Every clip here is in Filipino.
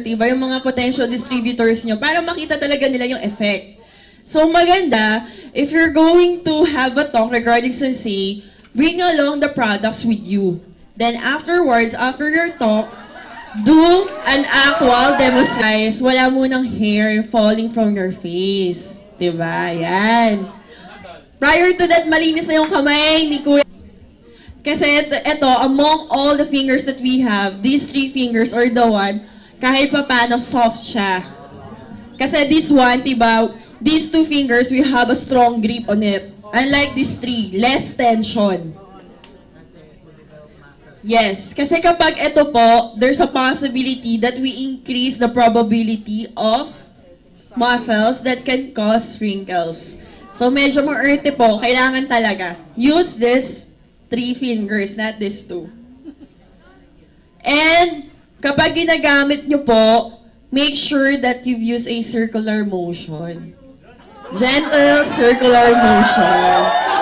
diba, yung mga potential distributors nyo para makita talaga nila yung effect. So maganda, if you're going to have a talk regarding Sensei, bring along the products with you. Then afterwards, after your talk, do an actual demonstration. Wala munang hair falling from your face. Diba? Yan. Prior to that, malinis na yung kamay ni Kuya. Kasi ito, among all the fingers that we have, these 3 fingers are the one, kahit pa paano soft siya. Kasi this one, diba, these 2 fingers, we have a strong grip on it. Unlike these 3, less tension. Yes, kasi kapag ito po, there's a possibility that we increase the probability of muscles that can cause wrinkles. So medyo more earthy po, kailangan talaga. Use this 3 fingers, not this 2. And kapag ginagamit nyo po, make sure that you use a circular motion. Gentle circular motion.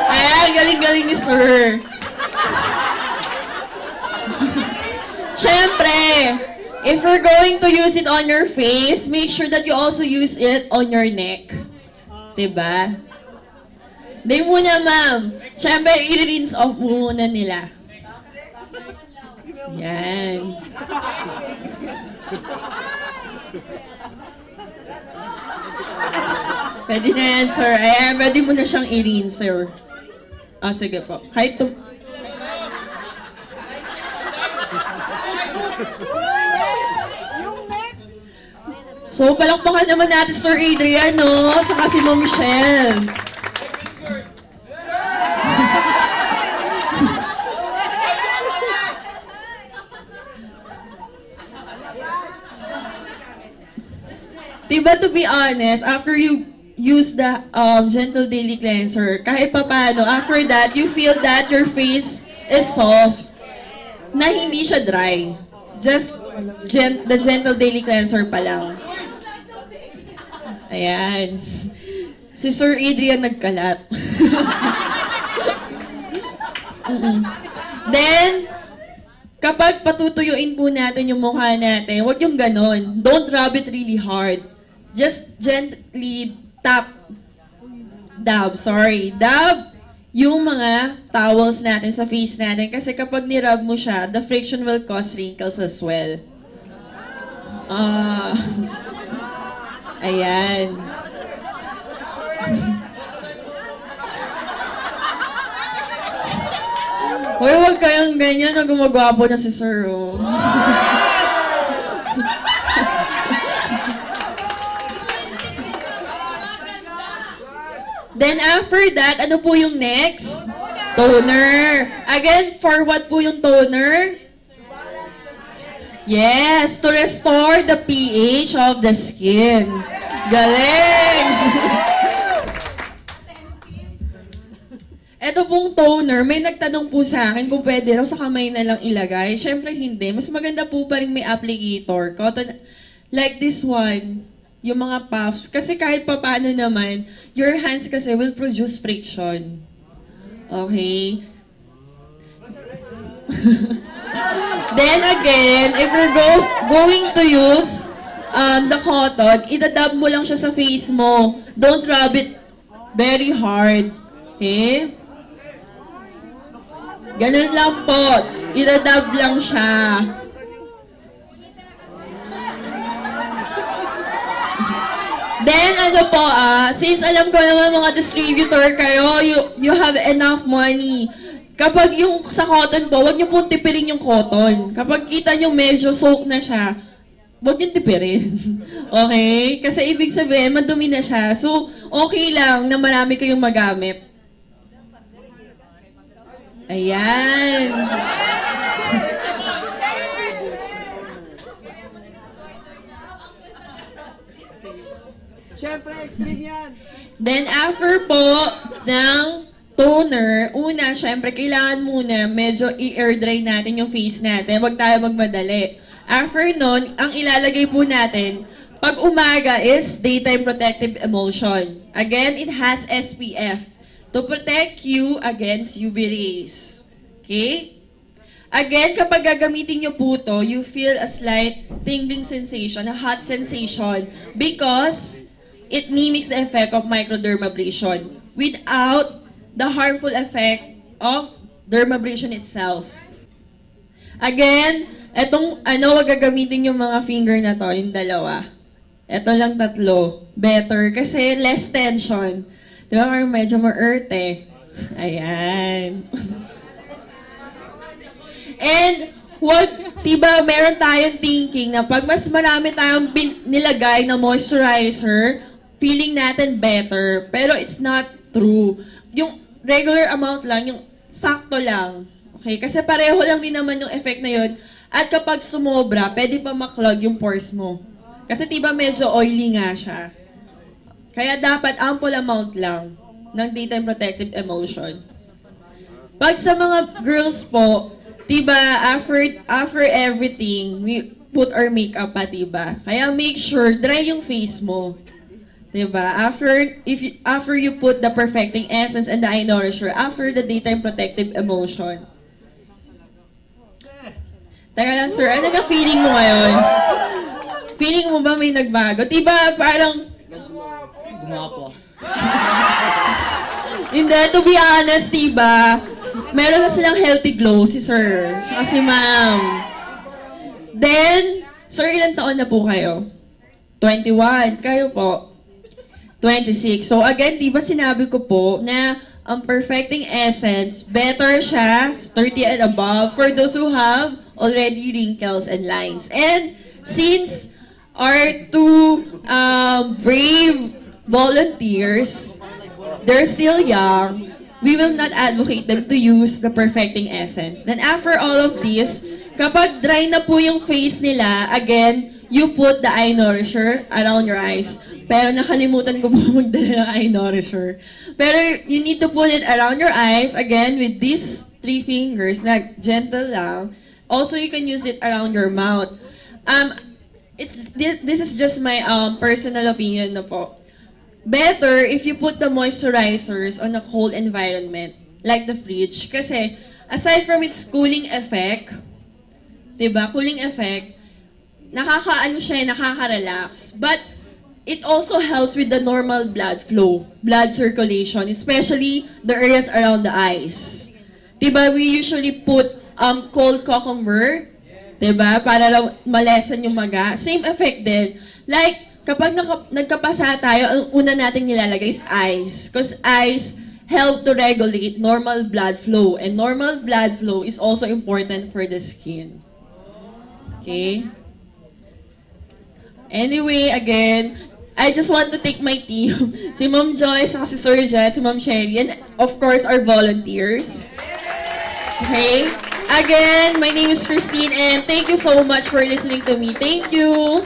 Ayan, galing-galing ni Sir. Siyempre, if you're going to use it on your face, make sure that you also use it on your neck. Diba? Di muna, ma'am. Siyempre, i-rinse off muna nila. Yan. Pwede na yan, sir. Ayan, pwede mo na siyang i-rinse, sir. Ah, sige po. Kahit to... So, palakpakan naman natin Sir Adrian, no? Saka si Ma'am Michelle. Diba, to be honest, after you use the Gentle Daily Cleanser, kahit pa paano, after that, you feel that your face is soft, na hindi siya dry. Just the Gentle Daily Cleanser pa lang. Ayan. Si Sir Adrian nagkalat. Then, kapag patutuyuin po natin yung mukha natin, huwag yung ganon. Don't rub it really hard. Just gently dab yung mga towels natin sa face natin. Kasi kapag nirub mo siya, the friction will cause wrinkles as well. Ayan. Hoy, huwag kayong ganyan na gumagwapo na si Sir. Oh. Then after that, ano po yung next? Toner. Again, for what po yung toner? Yes, to restore the pH of the skin. Galing! Ito pong toner, may nagtanong po sa akin kung pwede raw sa kamay na lang ilagay. Siyempre hindi. Mas maganda po pa rin may applicator. Cotton, like this one. Yung mga puffs. Kasi kahit pa paano naman, your hands kasi will produce friction. Okay? Then again, if you're going to use the cotton, idadab mo lang siya sa face mo. Don't rub it very hard. Okay? Ganun lang po. Idadab lang siya. Then, ano po, since alam ko naman mga distributor kayo, you have enough money. Kapag yung sa cotton po, huwag niyo pong tipirin yung cotton. Kapag kita niyo medyo soak na siya, huwag niyo tipirin. Okay? Kasi ibig sabihin, madumi na siya. So, okay lang na marami kayong magamit. Ayan. Siyempre, extreme yan. Then after po ng toner, una, syempre, kailangan muna medyo i-air dry natin yung face natin. Huwag tayo magmadali. After nun, ang ilalagay po natin, pag umaga is Daytime Protective Emulsion. Again, it has SPF to protect you against UV rays. Okay? Again, kapag gagamitin nyo po to, you feel a slight tingling sensation, a hot sensation, because it mimics the effect of microdermabrasion without the harmful effect of dermabrasion itself. Again, etong wag gagamitin yung mga finger na to, yung dalawa. Ito lang tatlo. Better, kasi less tension. Di ba, medyo ma-earth eh. Ayan. And, diba, meron tayong thinking na pag mas marami tayong nilagay na moisturizer, feeling natin better. Pero it's not true. Yung regular amount lang, yung sakto lang. Okay? Kasi pareho lang din naman yung effect na yun. At kapag sumobra, pwede pa maklog yung pores mo. Kasi diba medyo oily nga siya. Kaya dapat ample amount lang ng daytime protective emulsion. Pag sa mga girls po, diba, after everything, we put our makeup pa, diba? Kaya make sure dry yung face mo. Diba? After you put the perfecting essence and the eye nourisher, after the daytime protective emulsion. Teka lang, sir, ano na feeling mo ngayon? Feeling mo ba may nagbago? Diba, parang... Gumapo. Hindi, to be honest, diba, meron na silang healthy glow, si sir, saka si ma'am. Then, sir, ilang taon na po kayo? 21. Kayo po? 26. So, again, diba sinabi ko po na ang perfecting essence, better siya, 30 and above, for those who have already wrinkles and lines. And since our two brave volunteers, they're still young, we will not advocate them to use the perfecting essence. Then after all of this, kapag dry na po yung face nila, again, you put the eye nourisher around your eyes. Pero nakalimutan ko po magdala ng eye nourisher. Pero you need to put it around your eyes, again, with these 3 fingers, na gentle lang. Also, you can use it around your mouth. This is just my personal opinion na po. Better if you put the moisturizers on a cold environment, like the fridge. Kasi, aside from its cooling effect, diba, cooling effect, nakaka-relax. But, it also helps with the normal blood flow, blood circulation, especially the areas around the eyes. Diba, we usually put cold cucumber, diba, para malesen yung maga. Same effect din. Like, kapag nagkapasa tayo, ang una nating nilalagay is ice. Because ice help to regulate normal blood flow. And normal blood flow is also important for the skin. Okay? Anyway, again, I just want to thank my team. Si Ma'am Joyce, si Sir Jet, si Ma'am Sherry, and of course, our volunteers. Okay? Again, my name is Christine, and thank you so much for listening to me. Thank you!